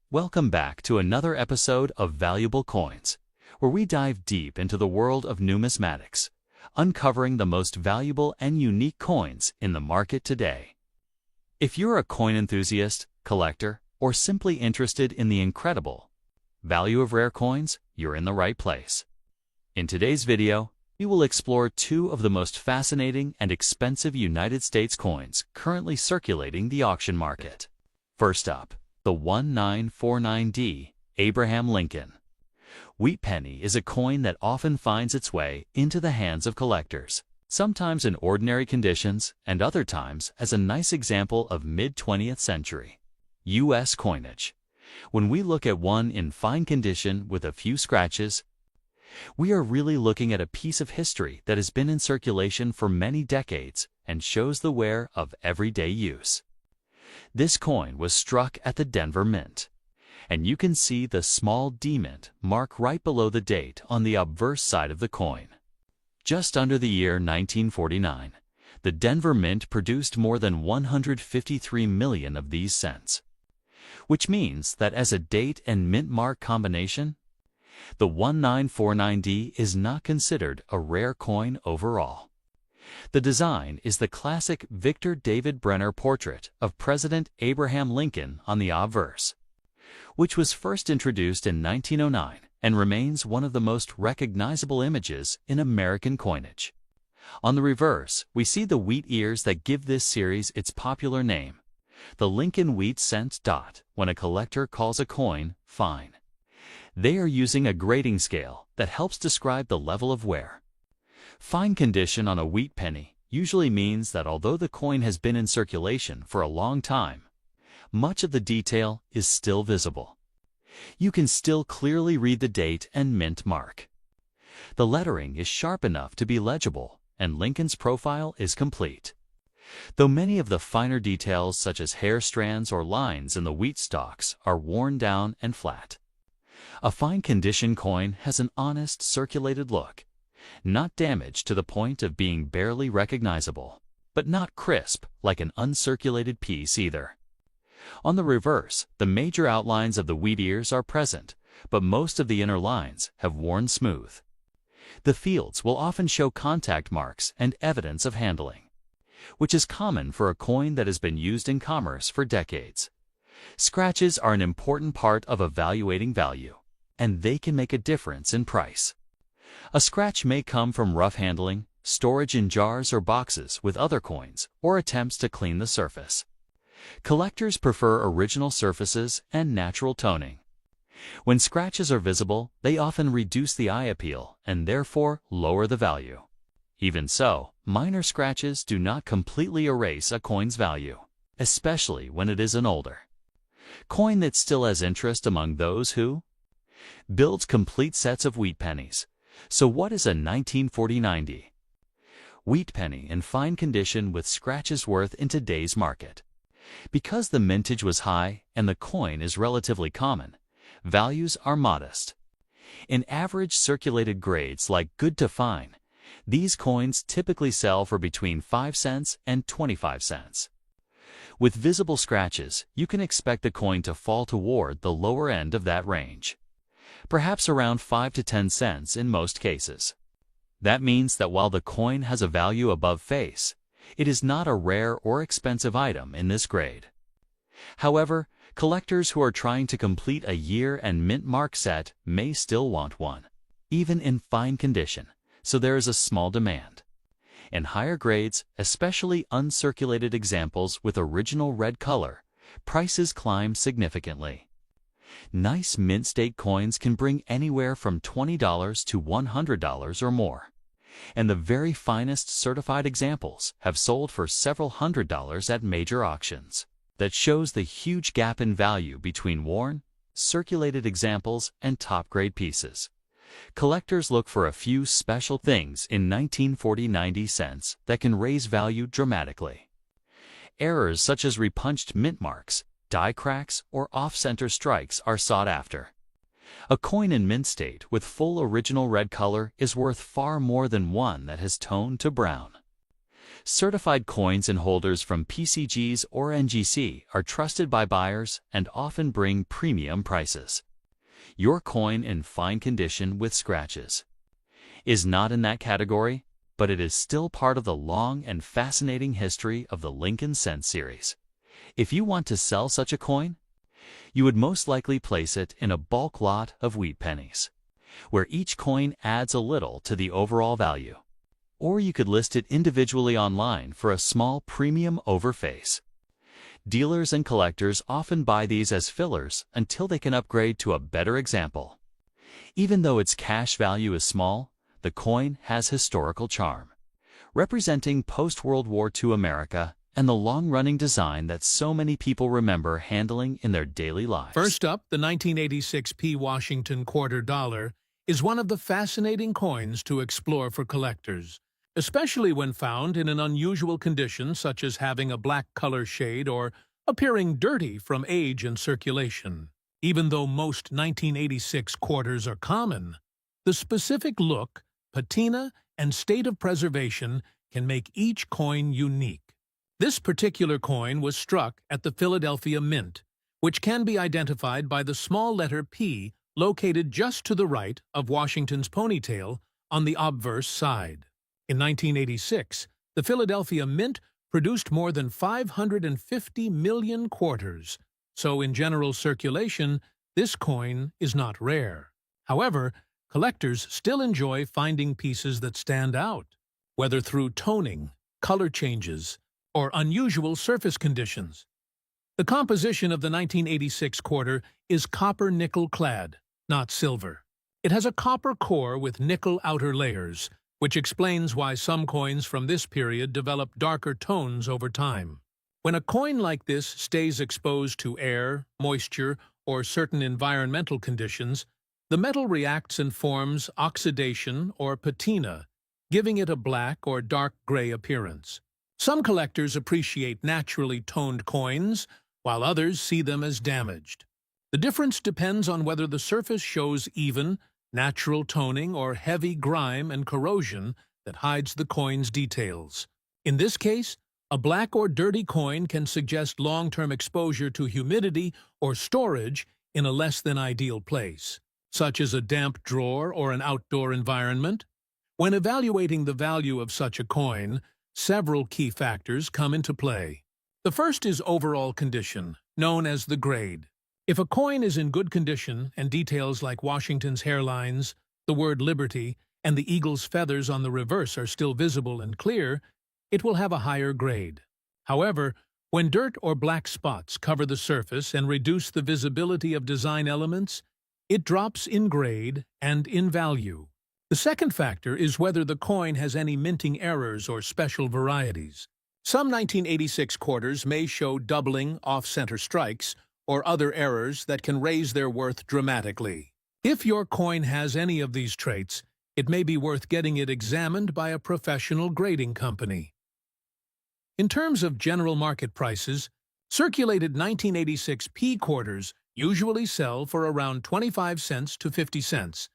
Welcome back to another episode of Valuable Coins, where we dive deep into the world of numismatics, uncovering the most valuable and unique coins in the market today. If you're a coin enthusiast, collector, or simply interested in the incredible value of rare coins, you're in the right place. In today's video, we will explore two of the most fascinating and expensive United States coins currently circulating the auction market. First up, the 1949D Abraham Lincoln. Wheat penny is a coin that often finds its way into the hands of collectors, sometimes in ordinary conditions and other times as a nice example of mid-20th century U.S. coinage. When we look at one in fine condition with a few scratches, we are really looking at a piece of history that has been in circulation for many decades and shows the wear of everyday use. This coin was struck at the Denver Mint, and you can see the small D Mint mark right below the date on the obverse side of the coin. Just under the year 1949, the Denver Mint produced more than 153 million of these cents, which means that as a date and mint mark combination, the 1949D is not considered a rare coin overall. The design is the classic Victor David Brenner portrait of President Abraham Lincoln on the obverse, which was first introduced in 1909 and remains one of the most recognizable images in American coinage. On the reverse, we see the wheat ears that give this series its popular name, the Lincoln wheat cent dot, when a collector calls a coin fine. They are using a grading scale that helps describe the level of wear. Fine condition on a wheat penny usually means that although the coin has been in circulation for a long time, much of the detail is still visible. You can still clearly read the date and mint mark. The lettering is sharp enough to be legible, and Lincoln's profile is complete, though many of the finer details such as hair strands or lines in the wheat stalks are worn down and flat. A fine condition coin has an honest, circulated look, not damaged to the point of being barely recognizable, but not crisp like an uncirculated piece either. On the reverse, the major outlines of the wheat ears are present, but most of the inner lines have worn smooth. The fields will often show contact marks and evidence of handling, which is common for a coin that has been used in commerce for decades. Scratches are an important part of evaluating value, and they can make a difference in price. A scratch may come from rough handling, storage in jars or boxes with other coins, or attempts to clean the surface. Collectors prefer original surfaces and natural toning. When scratches are visible, they often reduce the eye appeal and therefore lower the value. Even so, minor scratches do not completely erase a coin's value, especially when it is an older coin that still has interest among those who builds complete sets of wheat pennies. So what is a 1949D wheat penny in fine condition with scratches worth in today's market? Because the mintage was high and the coin is relatively common, values are modest. In average circulated grades like good to fine, these coins typically sell for between 5 cents and 25 cents. With visible scratches, you can expect the coin to fall toward the lower end of that range, perhaps around 5 to 10 cents in most cases. That means that while the coin has a value above face, it is not a rare or expensive item in this grade. However, collectors who are trying to complete a year and mint mark set may still want one, even in fine condition, so there is a small demand. In higher grades, especially uncirculated examples with original red color, prices climb significantly. Nice mint state coins can bring anywhere from $20 to $100 or more, and the very finest certified examples have sold for several $100s at major auctions. That shows the huge gap in value between worn, circulated examples and top-grade pieces. Collectors look for a few special things in 1940-90 cents that can raise value dramatically. Errors such as repunched mint marks, die cracks, or off-center strikes are sought after. A coin in mint state with full original red color is worth far more than one that has toned to brown. Certified coins and holders from PCGs or NGC are trusted by buyers and often bring premium prices. Your coin in fine condition with scratches is not in that category, but it is still part of the long and fascinating history of the Lincoln Cent series. If you want to sell such a coin, you would most likely place it in a bulk lot of wheat pennies, where each coin adds a little to the overall value. Or you could list it individually online for a small premium overface. Dealers and collectors often buy these as fillers until they can upgrade to a better example. Even though its cash value is small, the coin has historical charm, representing post-World War II America and the long-running design that so many people remember handling in their daily lives. First up, the 1986 P. Washington quarter dollar is one of the fascinating coins to explore for collectors, especially when found in an unusual condition such as having a black color shade or appearing dirty from age and circulation. Even though most 1986 quarters are common, the specific look, patina, and state of preservation can make each coin unique. This particular coin was struck at the Philadelphia Mint, which can be identified by the small letter P located just to the right of Washington's ponytail on the obverse side. In 1986, the Philadelphia Mint produced more than 550 million quarters, so in general circulation, this coin is not rare. However, collectors still enjoy finding pieces that stand out, whether through toning, color changes, or unusual surface conditions. The composition of the 1986 quarter is copper-nickel clad, not silver. It has a copper core with nickel outer layers, which explains why some coins from this period develop darker tones over time. When a coin like this stays exposed to air, moisture, or certain environmental conditions, the metal reacts and forms oxidation or patina, giving it a black or dark gray appearance. Some collectors appreciate naturally toned coins, while others see them as damaged. The difference depends on whether the surface shows even, natural toning or heavy grime and corrosion that hides the coin's details. In this case, a black or dirty coin can suggest long-term exposure to humidity or storage in a less than ideal place, such as a damp drawer or an outdoor environment. When evaluating the value of such a coin, several key factors come into play. The first is overall condition, known as the grade. If a coin is in good condition and details like Washington's hairlines, the word Liberty, and the eagle's feathers on the reverse are still visible and clear, it will have a higher grade. However, when dirt or black spots cover the surface and reduce the visibility of design elements, it drops in grade and in value. The second factor is whether the coin has any minting errors or special varieties. Some 1986 quarters may show doubling, off-center strikes, or other errors that can raise their worth dramatically. If your coin has any of these traits, it may be worth getting it examined by a professional grading company. In terms of general market prices, circulated 1986 P quarters usually sell for around 25 cents to 50 cents,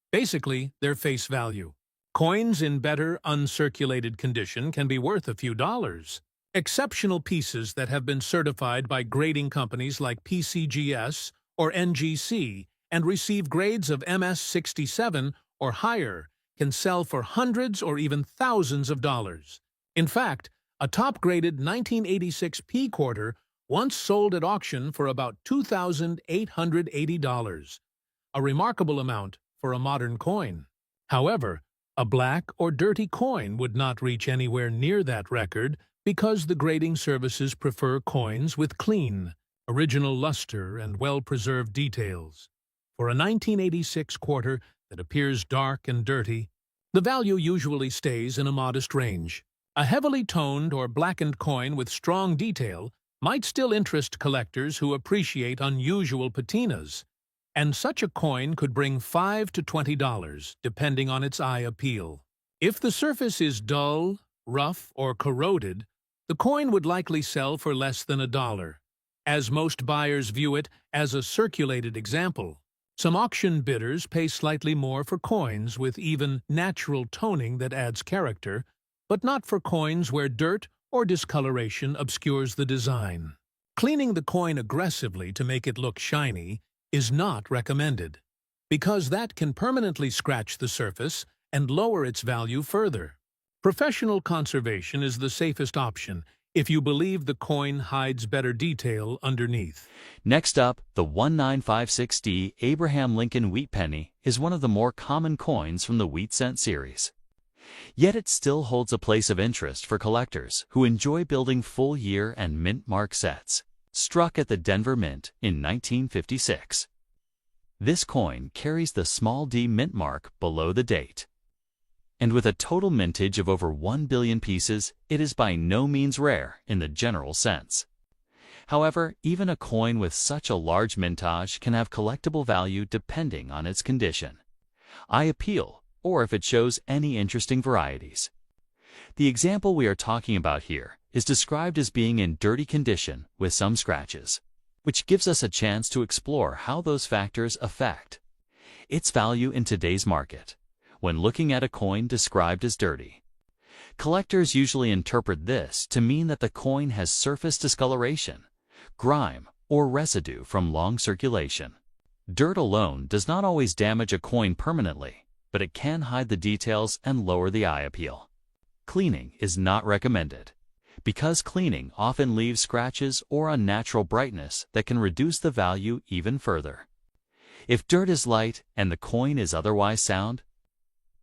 basically their face value. Coins in better, uncirculated condition can be worth a few dollars. Exceptional pieces that have been certified by grading companies like PCGS or NGC and receive grades of MS-67 or higher can sell for hundreds or even thousands of dollars. In fact, a top-graded 1986 P quarter once sold at auction for about $2,880, a remarkable amount for a modern coin. However, a black or dirty coin would not reach anywhere near that record because the grading services prefer coins with clean, original luster and well-preserved details. For a 1986 quarter that appears dark and dirty, the value usually stays in a modest range. A heavily toned or blackened coin with strong detail might still interest collectors who appreciate unusual patinas, and such a coin could bring $5 to $20, depending on its eye appeal. If the surface is dull, rough, or corroded, the coin would likely sell for less than $1, as most buyers view it as a circulated example. Some auction bidders pay slightly more for coins with even natural toning that adds character, but not for coins where dirt or discoloration obscures the design. Cleaning the coin aggressively to make it look shiny is not recommended, because that can permanently scratch the surface and lower its value further. Professional conservation is the safest option if you believe the coin hides better detail underneath. Next up, the 1956D Abraham Lincoln Wheat Penny is one of the more common coins from the Wheat Cent series. Yet it still holds a place of interest for collectors who enjoy building full-year and mint mark sets. Struck at the Denver Mint in 1956. This coin carries the small d mint mark below the date. And with a total mintage of over 1 billion pieces, it is by no means rare in the general sense. However, even a coin with such a large mintage can have collectible value depending on its condition, eye appeal, or if it shows any interesting varieties. The example we are talking about here is described as being in dirty condition with some scratches, which gives us a chance to explore how those factors affect its value in today's market. When looking at a coin described as dirty, collectors usually interpret this to mean that the coin has surface discoloration, grime, or residue from long circulation. Dirt alone does not always damage a coin permanently, but it can hide the details and lower the eye appeal. Cleaning is not recommended, because cleaning often leaves scratches or unnatural brightness that can reduce the value even further. If dirt is light and the coin is otherwise sound,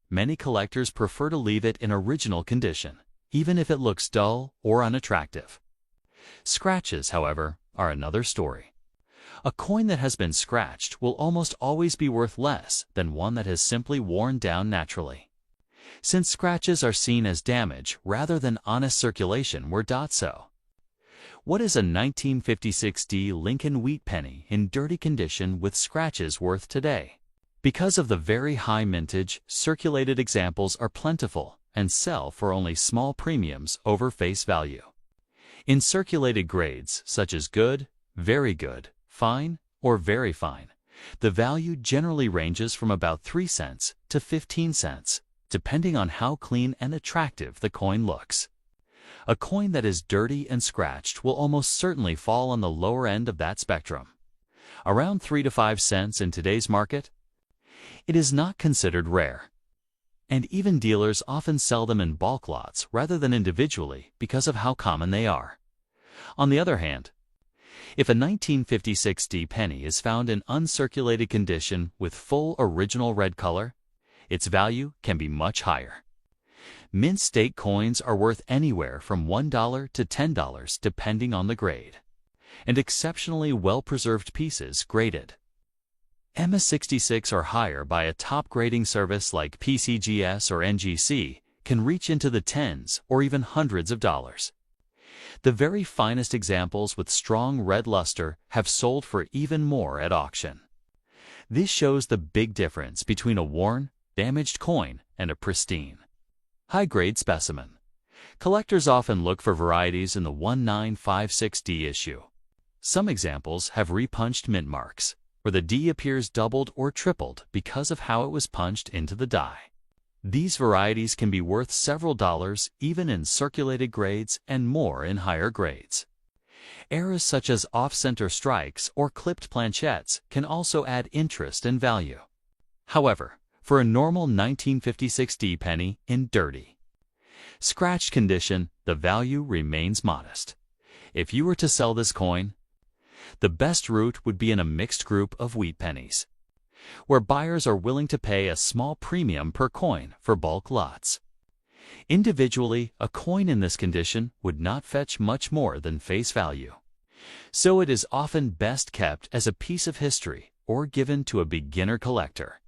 many collectors prefer to leave it in original condition, even if it looks dull or unattractive. Scratches, however, are another story. A coin that has been scratched will almost always be worth less than one that has simply worn down naturally, since scratches are seen as damage rather than honest circulation were thought so. What is a 1956D Lincoln Wheat Penny in dirty condition with scratches worth today? Because of the very high mintage, circulated examples are plentiful and sell for only small premiums over face value. In circulated grades such as good, very good, fine, or very fine, the value generally ranges from about 3 cents to 15 cents, depending on how clean and attractive the coin looks. A coin that is dirty and scratched will almost certainly fall on the lower end of that spectrum, around 3 to 5 cents in today's market. It is not considered rare, and even dealers often sell them in bulk lots rather than individually because of how common they are. On the other hand, if a 1956D penny is found in uncirculated condition with full original red color, its value can be much higher. Mint state coins are worth anywhere from $1 to $10 depending on the grade, and exceptionally well-preserved pieces graded MS66 or higher by a top grading service like PCGS or NGC can reach into the tens or even hundreds of dollars. The very finest examples with strong red luster have sold for even more at auction. This shows the big difference between a worn, damaged coin and a pristine, high-grade specimen. Collectors often look for varieties in the 1956D issue. Some examples have repunched mint marks, where the D appears doubled or tripled because of how it was punched into the die. These varieties can be worth several dollars even in circulated grades and more in higher grades. Errors such as off-center strikes or clipped planchettes can also add interest and value. However, for a normal 1956D penny in dirty, scratched condition, the value remains modest. If you were to sell this coin, the best route would be in a mixed group of wheat pennies, where buyers are willing to pay a small premium per coin for bulk lots. Individually, a coin in this condition would not fetch much more than face value, so it is often best kept as a piece of history or given to a beginner collector.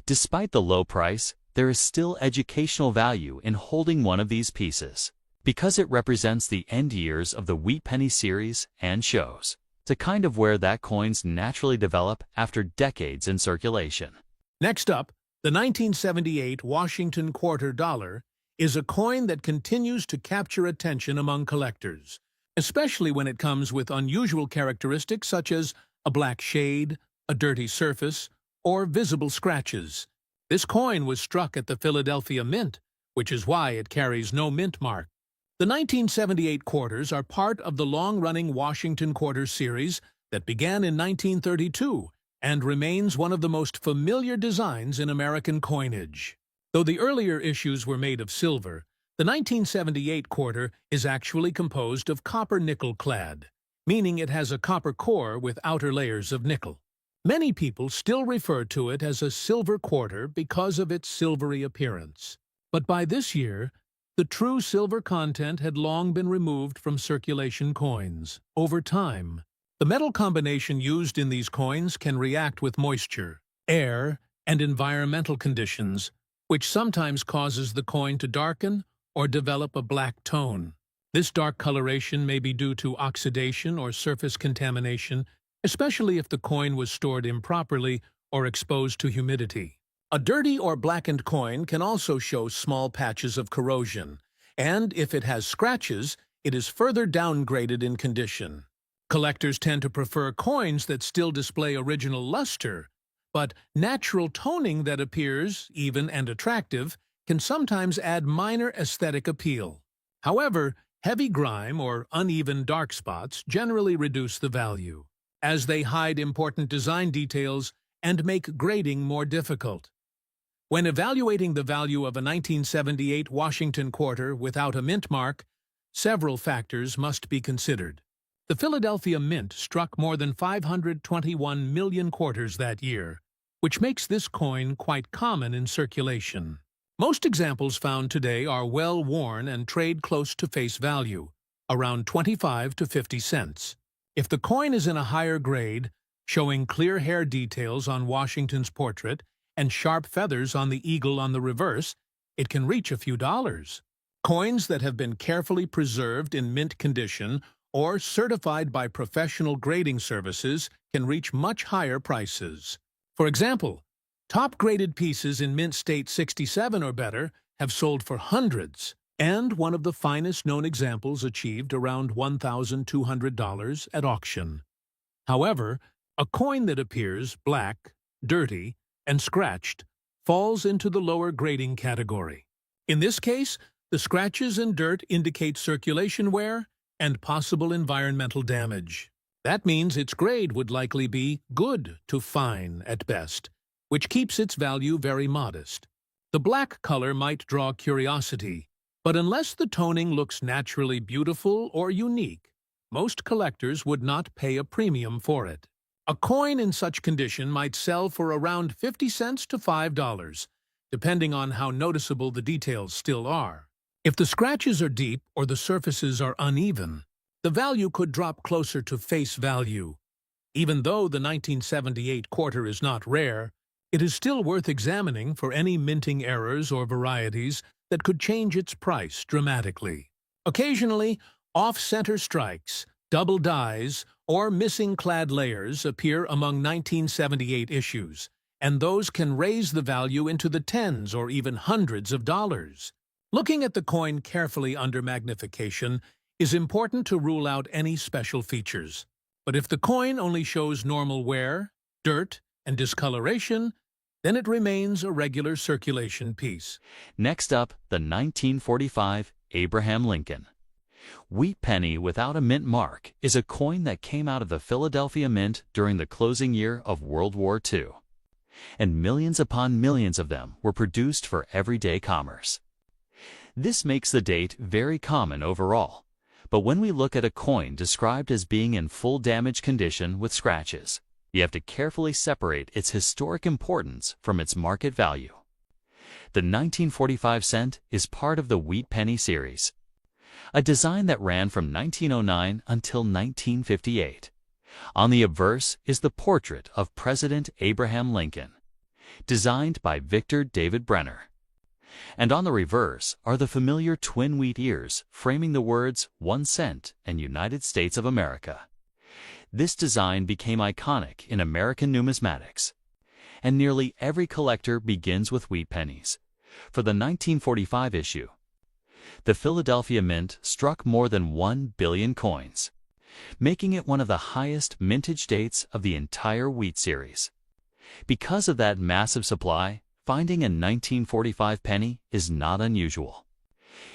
Despite the low price, there is still educational value in holding one of these pieces, because it represents the end years of the Wheat Penny series and shows the kind of where that coins naturally develop after decades in circulation. Next up, the 1978 Washington Quarter Dollar is a coin that continues to capture attention among collectors, especially when it comes with unusual characteristics such as a black shade, a dirty surface, or visible scratches. This coin was struck at the Philadelphia Mint, which is why it carries no mint mark. The 1978 quarters are part of the long-running Washington Quarter series that began in 1932 and remains one of the most familiar designs in American coinage. Though the earlier issues were made of silver, the 1978 quarter is actually composed of copper-nickel clad, meaning it has a copper core with outer layers of nickel. Many people still refer to it as a silver quarter because of its silvery appearance. But by this year, the true silver content had long been removed from circulation coins. Over time, the metal combination used in these coins can react with moisture, air, and environmental conditions, which sometimes causes the coin to darken or develop a black tone. This dark coloration may be due to oxidation or surface contamination, especially if the coin was stored improperly or exposed to humidity. A dirty or blackened coin can also show small patches of corrosion, and if it has scratches, it is further downgraded in condition. Collectors tend to prefer coins that still display original luster, but natural toning that appears even and attractive can sometimes add minor aesthetic appeal. However, heavy grime or uneven dark spots generally reduce the value, as they hide important design details and make grading more difficult. When evaluating the value of a 1978 Washington quarter without a mint mark, several factors must be considered. The Philadelphia Mint struck more than 521 million quarters that year, which makes this coin quite common in circulation. Most examples found today are well-worn and trade close to face value, around 25 to 50 cents. If the coin is in a higher grade, showing clear hair details on Washington's portrait and sharp feathers on the eagle on the reverse, it can reach a few dollars. Coins that have been carefully preserved in mint condition or certified by professional grading services can reach much higher prices. For example, top-graded pieces in mint state 67 or better have sold for hundreds, and one of the finest known examples achieved around $1,200 at auction. However, a coin that appears black, dirty, and scratched falls into the lower grading category. In this case, the scratches and dirt indicate circulation wear and possible environmental damage. That means its grade would likely be good to fine at best, which keeps its value very modest. The black color might draw curiosity, but unless the toning looks naturally beautiful or unique, most collectors would not pay a premium for it. A coin in such condition might sell for around 50 cents to $5, depending on how noticeable the details still are. If the scratches are deep or the surfaces are uneven, the value could drop closer to face value. Even though the 1978 quarter is not rare, it is still worth examining for any minting errors or varieties that could change its price dramatically. Occasionally, off-center strikes, double dies, or missing clad layers appear among 1978 issues, and those can raise the value into the tens or even hundreds of dollars. Looking at the coin carefully under magnification is important to rule out any special features. But if the coin only shows normal wear, dirt, and discoloration, then it remains a regular circulation piece. Next up, the 1945 Abraham Lincoln. Wheat penny without a mint mark is a coin that came out of the Philadelphia Mint during the closing year of World War II. And millions upon millions of them were produced for everyday commerce. This makes the date very common overall, but when we look at a coin described as being in full damage condition with scratches, you have to carefully separate its historic importance from its market value. The 1945 cent is part of the wheat penny series, a design that ran from 1909 until 1958. On the obverse is the portrait of President Abraham Lincoln, designed by Victor David Brenner. And on the reverse are the familiar twin wheat ears framing the words 1 cent and United States of America. This design became iconic in American numismatics, and nearly every collector begins with wheat pennies. For the 1945 issue, the Philadelphia Mint struck more than 1 billion coins, making it one of the highest mintage dates of the entire wheat series. Because of that massive supply, finding a 1945 penny is not unusual.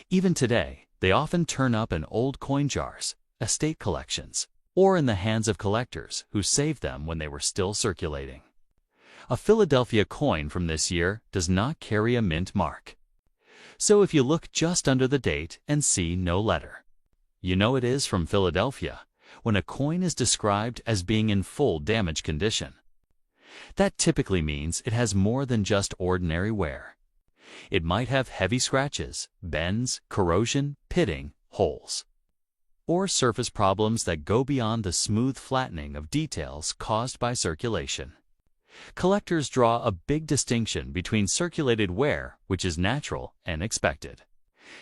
Even today, they often turn up in old coin jars, estate collections, or in the hands of collectors who saved them when they were still circulating. A Philadelphia coin from this year does not carry a mint mark. So if you look just under the date and see no letter, you know it is from Philadelphia when a coin is described as being in full damaged condition. That typically means it has more than just ordinary wear. It might have heavy scratches, bends, corrosion, pitting, holes, or surface problems that go beyond the smooth flattening of details caused by circulation. Collectors draw a big distinction between circulated wear, which is natural and expected,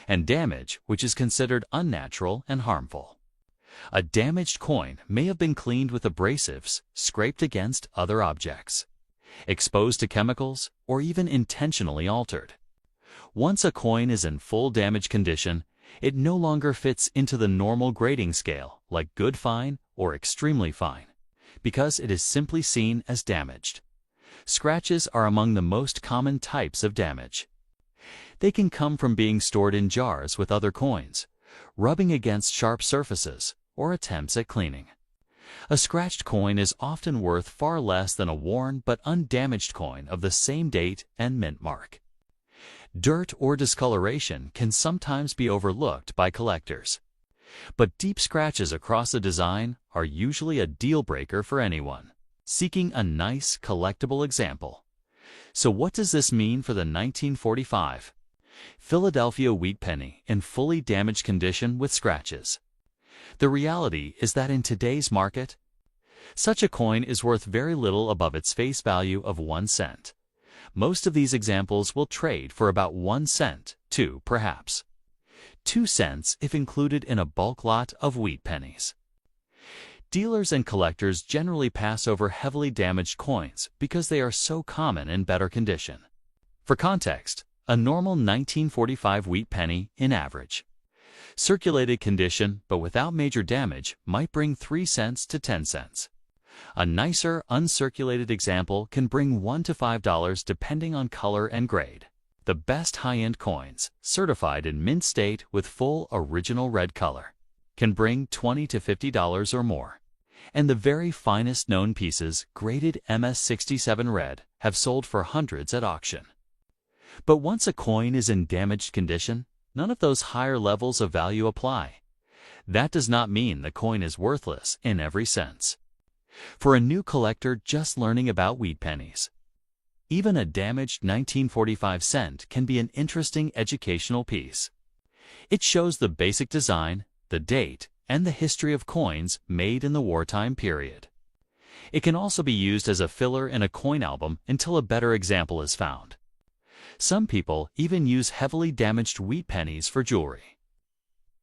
and damage, which is considered unnatural and harmful. A damaged coin may have been cleaned with abrasives, scraped against other objects, exposed to chemicals, or even intentionally altered. Once a coin is in full damage condition, it no longer fits into the normal grading scale like good fine or extremely fine, because it is simply seen as damaged. Scratches are among the most common types of damage. They can come from being stored in jars with other coins, rubbing against sharp surfaces, or attempts at cleaning. A scratched coin is often worth far less than a worn but undamaged coin of the same date and mint mark. Dirt or discoloration can sometimes be overlooked by collectors, but deep scratches across a design are usually a deal-breaker for anyone seeking a nice, collectible example. So what does this mean for the 1945 Philadelphia wheat penny in fully damaged condition with scratches? The reality is that in today's market, such a coin is worth very little above its face value of 1 cent. Most of these examples will trade for about 1 cent to, perhaps, 2 cents if included in a bulk lot of wheat pennies. Dealers and collectors generally pass over heavily damaged coins because they are so common in better condition. For context, a normal 1945 wheat penny, in average circulated condition but without major damage, might bring 3 cents to 10 cents. A nicer, uncirculated example can bring $1 to $5 depending on color and grade. The best high-end coins, certified in mint state with full original red color, can bring $20 to $50 or more. And the very finest known pieces, graded MS67 red, have sold for hundreds at auction. But once a coin is in damaged condition, none of those higher levels of value apply. That does not mean the coin is worthless in every sense. For a new collector just learning about wheat pennies, even a damaged 1945 cent can be an interesting educational piece. It shows the basic design, the date, and the history of coins made in the wartime period. It can also be used as a filler in a coin album until a better example is found. Some people even use heavily damaged wheat pennies for jewelry,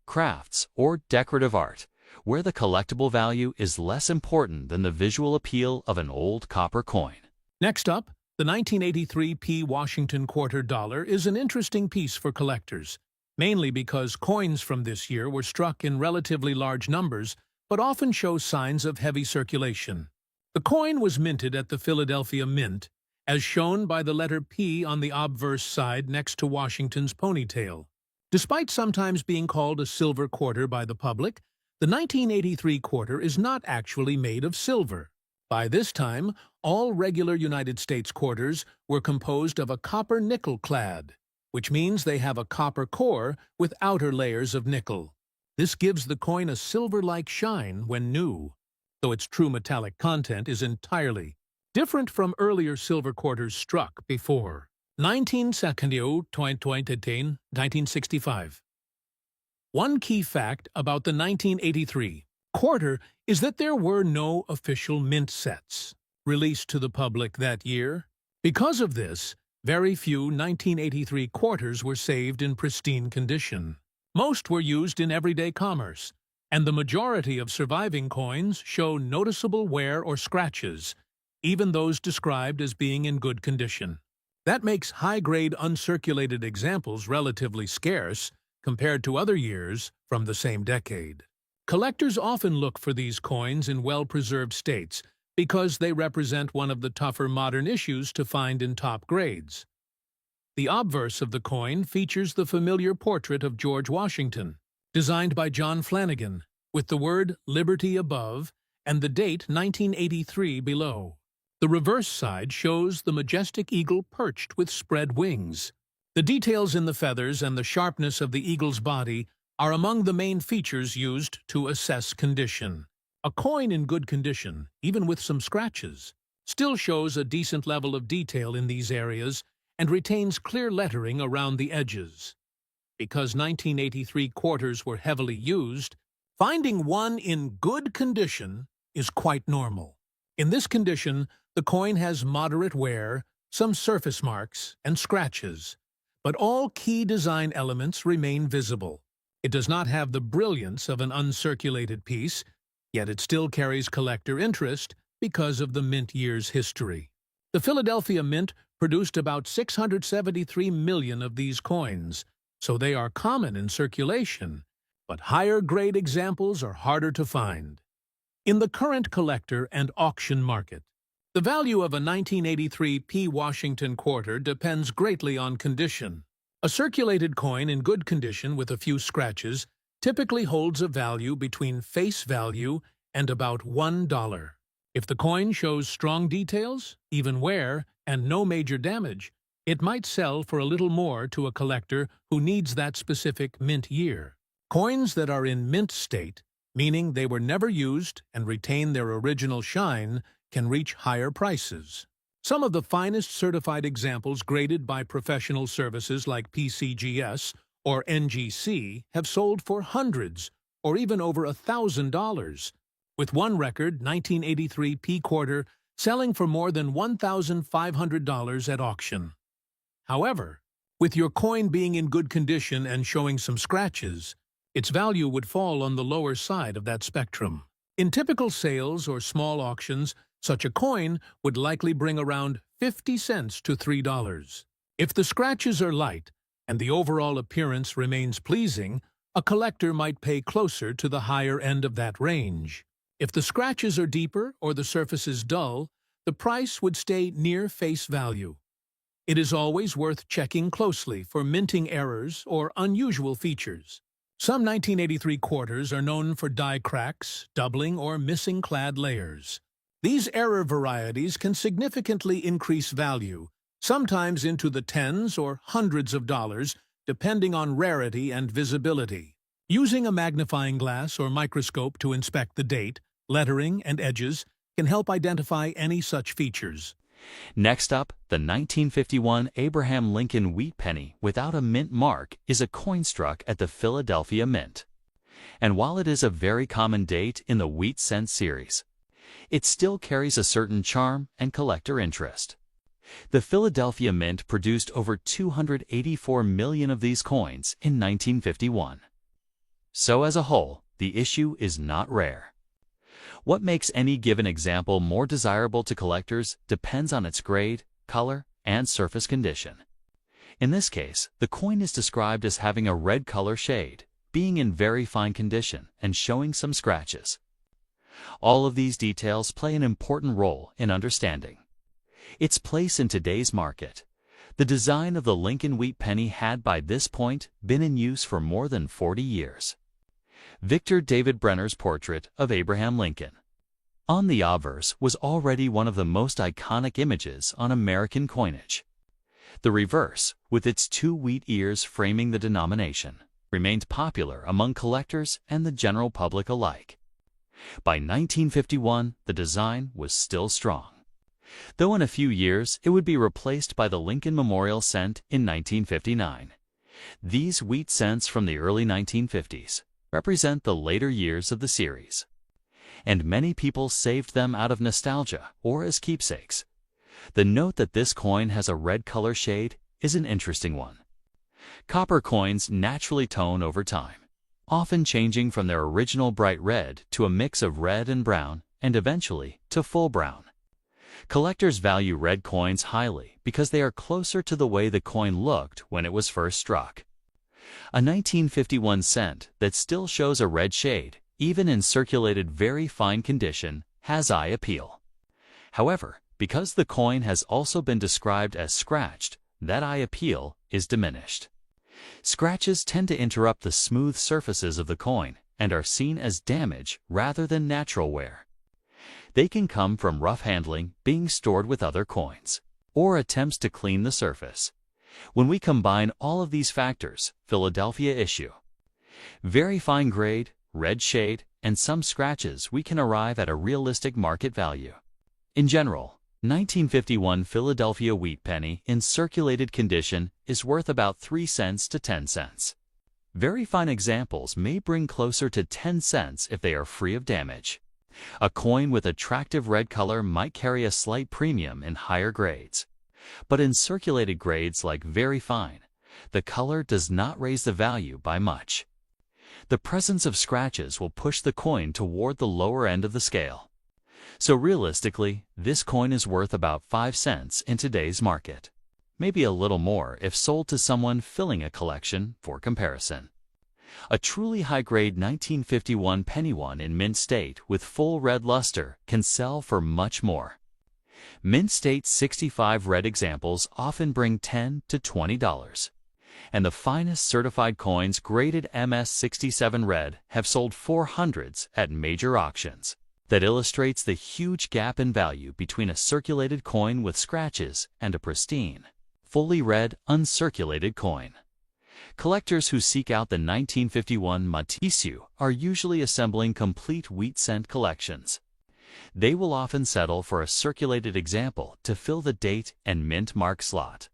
crafts, or decorative art, where the collectible value is less important than the visual appeal of an old copper coin. Next up, the 1983 P. Washington quarter dollar is an interesting piece for collectors, mainly because coins from this year were struck in relatively large numbers, but often show signs of heavy circulation. The coin was minted at the Philadelphia Mint, as shown by the letter P on the obverse side next to Washington's ponytail. Despite sometimes being called a silver quarter by the public, the 1983 quarter is not actually made of silver. By this time, all regular United States quarters were composed of a copper nickel clad, which means they have a copper core with outer layers of nickel. This gives the coin a silver-like shine when new, though its true metallic content is entirely different from earlier silver quarters struck before 1965. One key fact about the 1983 quarter is that there were no official mint sets released to the public that year. Because of this, very few 1983 quarters were saved in pristine condition. Most were used in everyday commerce, and the majority of surviving coins show noticeable wear or scratches, even those described as being in good condition. That makes high-grade uncirculated examples relatively scarce compared to other years from the same decade. Collectors often look for these coins in well-preserved states because they represent one of the tougher modern issues to find in top grades. The obverse of the coin features the familiar portrait of George Washington, designed by John Flanagan, with the word Liberty above and the date 1983 below. The reverse side shows the majestic eagle perched with spread wings. The details in the feathers and the sharpness of the eagle's body are among the main features used to assess condition. A coin in good condition, even with some scratches, still shows a decent level of detail in these areas and retains clear lettering around the edges. Because 1983 quarters were heavily used, finding one in good condition is quite normal. In this condition, the coin has moderate wear, some surface marks, and scratches, but all key design elements remain visible. It does not have the brilliance of an uncirculated piece, yet it still carries collector interest because of the mint year's history. The Philadelphia Mint produced about 673 million of these coins, so they are common in circulation, but higher-grade examples are harder to find. In the current collector and auction market, the value of a 1983 P. Washington quarter depends greatly on condition. A circulated coin in good condition with a few scratches typically holds a value between face value and about $1. If the coin shows strong details, even wear, and no major damage, it might sell for a little more to a collector who needs that specific mint year. Coins that are in mint state, meaning they were never used and retain their original shine, can reach higher prices. Some of the finest certified examples graded by professional services like PCGS or NGC have sold for hundreds or even over $1,000, with one record, 1983 P quarter, selling for more than $1,500 at auction. However, with your coin being in good condition and showing some scratches, its value would fall on the lower side of that spectrum. In typical sales or small auctions, such a coin would likely bring around 50 cents to $3. If the scratches are light and the overall appearance remains pleasing, a collector might pay closer to the higher end of that range. If the scratches are deeper or the surface is dull, the price would stay near face value. It is always worth checking closely for minting errors or unusual features. Some 1983 quarters are known for die cracks, doubling, or missing clad layers. These error varieties can significantly increase value, sometimes into the tens or hundreds of dollars, depending on rarity and visibility. Using a magnifying glass or microscope to inspect the date, lettering, and edges can help identify any such features. Next up, the 1951 Abraham Lincoln wheat penny without a mint mark is a coin struck at the Philadelphia Mint. And while it is a very common date in the wheat cent series, it still carries a certain charm and collector interest. The Philadelphia Mint produced over 284 million of these coins in 1951. So as a whole, the issue is not rare. What makes any given example more desirable to collectors depends on its grade, color, and surface condition. In this case, the coin is described as having a red color shade, being in very fine condition, and showing some scratches. All of these details play an important role in understanding its place in today's market. The design of the Lincoln wheat penny had by this point been in use for more than 40 years. Victor David Brenner's portrait of Abraham Lincoln on the obverse was already one of the most iconic images on American coinage. The reverse, with its two wheat ears framing the denomination, remained popular among collectors and the general public alike. By 1951, the design was still strong, though in a few years it would be replaced by the Lincoln Memorial Cent in 1959. These wheat cents from the early 1950s represent the later years of the series, and many people saved them out of nostalgia or as keepsakes. The note that this coin has a red color shade is an interesting one. Copper coins naturally tone over time, often changing from their original bright red to a mix of red and brown, and eventually to full brown. Collectors value red coins highly because they are closer to the way the coin looked when it was first struck. A 1951 cent that still shows a red shade, even in circulated very fine condition, has eye appeal. However, because the coin has also been described as scratched, that eye appeal is diminished. Scratches tend to interrupt the smooth surfaces of the coin and are seen as damage rather than natural wear. They can come from rough handling, being stored with other coins, or attempts to clean the surface. When we combine all of these factors, Philadelphia issue, very fine grade, red shade, and some scratches, we can arrive at a realistic market value. In general, 1951 Philadelphia wheat penny in circulated condition is worth about 3 cents to 10 cents. Very fine examples may bring closer to 10 cents if they are free of damage. A coin with attractive red color might carry a slight premium in higher grades. But in circulated grades like very fine, the color does not raise the value by much. The presence of scratches will push the coin toward the lower end of the scale. So realistically, this coin is worth about 5 cents in today's market. Maybe a little more if sold to someone filling a collection for comparison. A truly high-grade 1951 penny one in mint state with full red luster can sell for much more. Mint state 65 red examples often bring $10 to $20. And the finest certified coins graded MS67 red have sold 400s at major auctions. That illustrates the huge gap in value between a circulated coin with scratches and a pristine, fully red, uncirculated coin. Collectors who seek out the 1951 Matissue are usually assembling complete wheat cent collections. They will often settle for a circulated example to fill the date and mint mark slot,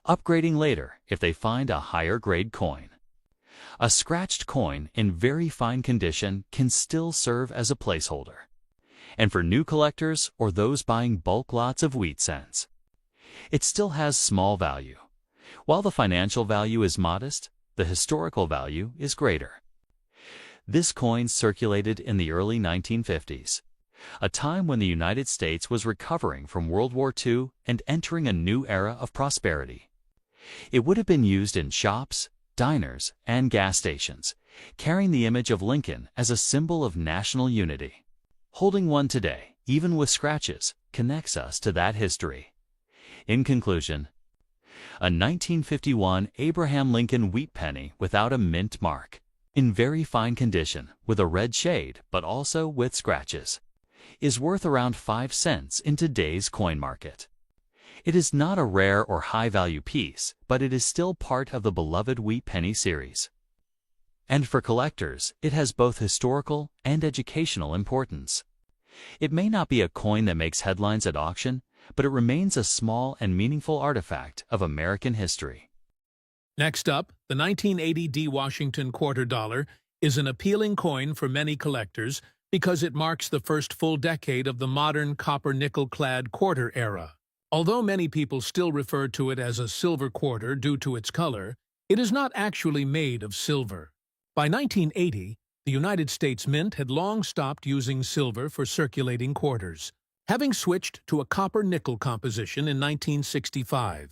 upgrading later if they find a higher grade coin. A scratched coin in very fine condition can still serve as a placeholder. And for new collectors or those buying bulk lots of wheat cents, it still has small value. While the financial value is modest, the historical value is greater. This coin circulated in the early 1950s, a time when the United States was recovering from World War II and entering a new era of prosperity. It would have been used in shops, diners, and gas stations, carrying the image of Lincoln as a symbol of national unity. Holding one today, even with scratches, connects us to that history. In conclusion, a 1951 Abraham Lincoln wheat penny without a mint mark, in very fine condition, with a red shade but also with scratches, is worth around 5 cents in today's coin market. It is not a rare or high-value piece, but it is still part of the beloved wheat penny series. And for collectors, it has both historical and educational importance. It may not be a coin that makes headlines at auction, but it remains a small and meaningful artifact of American history. Next up, the 1980 D. Washington quarter dollar is an appealing coin for many collectors because it marks the first full decade of the modern copper-nickel-clad quarter era. Although many people still refer to it as a silver quarter due to its color, it is not actually made of silver. By 1980, the United States Mint had long stopped using silver for circulating quarters, having switched to a copper-nickel composition in 1965.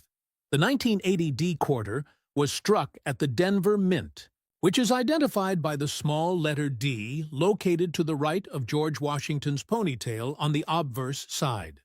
The 1980 D quarter was struck at the Denver Mint, which is identified by the small letter D located to the right of George Washington's ponytail on the obverse side.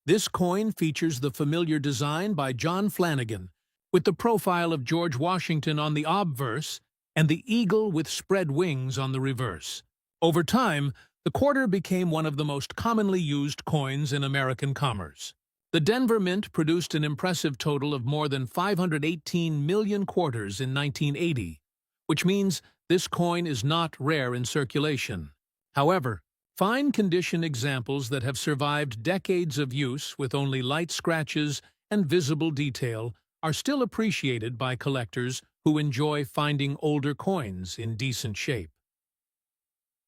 This coin features the familiar design by John Flanagan, with the profile of George Washington on the obverse and the eagle with spread wings on the reverse. Over time, the quarter became one of the most commonly used coins in American commerce. The Denver Mint produced an impressive total of more than 518 million quarters in 1980, which means this coin is not rare in circulation. However, fine condition examples that have survived decades of use with only light scratches and visible detail are still appreciated by collectors who enjoy finding older coins in decent shape.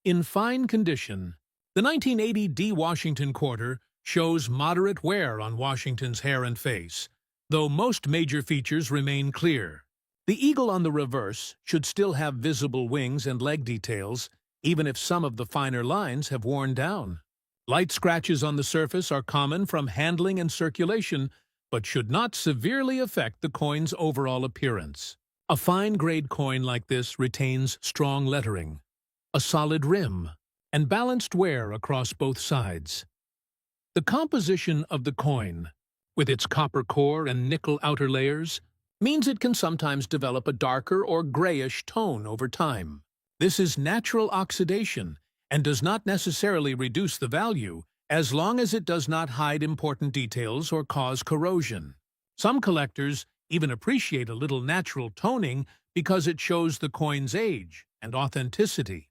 In fine condition, the 1980 D. Washington quarter shows moderate wear on Washington's hair and face, though most major features remain clear. The eagle on the reverse should still have visible wings and leg details, even if some of the finer lines have worn down. Light scratches on the surface are common from handling and circulation, but should not severely affect the coin's overall appearance. A fine-grade coin like this retains strong lettering, a solid rim, and balanced wear across both sides. The composition of the coin, with its copper core and nickel outer layers, means it can sometimes develop a darker or grayish tone over time. This is natural oxidation and does not necessarily reduce the value as long as it does not hide important details or cause corrosion. Some collectors even appreciate a little natural toning because it shows the coin's age and authenticity.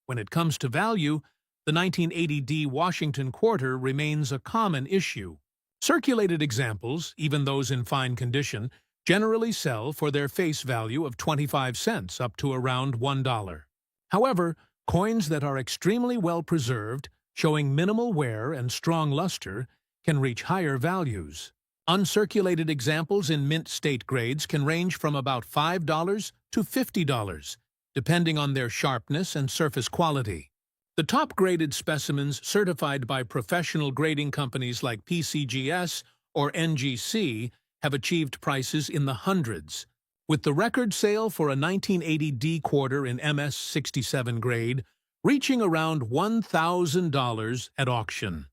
When it comes to value, the 1980D Washington quarter remains a common issue. Circulated examples, even those in fine condition, generally sell for their face value of 25 cents up to around $1. However, coins that are extremely well preserved, showing minimal wear and strong luster, can reach higher values. Uncirculated examples in mint state grades can range from about $5 to $50, depending on their sharpness and surface quality. The top-graded specimens certified by professional grading companies like PCGS or NGC have achieved prices in the hundreds, with the record sale for a 1980D quarter in MS-67 grade reaching around $1,000 at auction.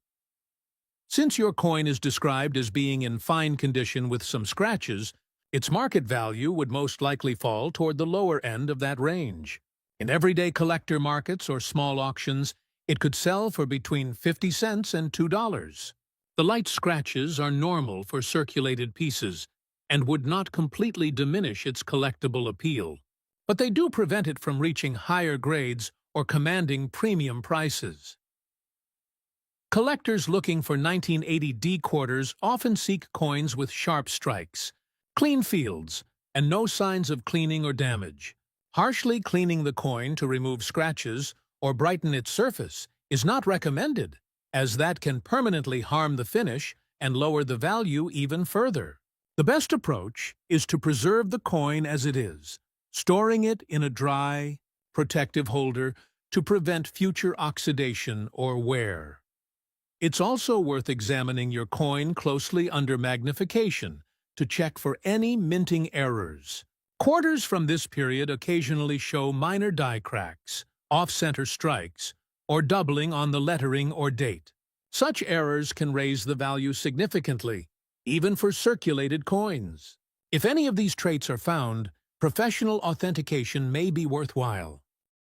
Since your coin is described as being in fine condition with some scratches, its market value would most likely fall toward the lower end of that range. In everyday collector markets or small auctions, it could sell for between 50 cents and $2. The light scratches are normal for circulated pieces and would not completely diminish its collectible appeal, but they do prevent it from reaching higher grades or commanding premium prices. Collectors looking for 1980D quarters often seek coins with sharp strikes, clean fields, and no signs of cleaning or damage. Harshly cleaning the coin to remove scratches or brighten its surface is not recommended, as that can permanently harm the finish and lower the value even further. The best approach is to preserve the coin as it is, storing it in a dry, protective holder to prevent future oxidation or wear. It's also worth examining your coin closely under magnification to check for any minting errors. Quarters from this period occasionally show minor die cracks, off-center strikes, or doubling on the lettering or date. Such errors can raise the value significantly, even for circulated coins. If any of these traits are found, professional authentication may be worthwhile.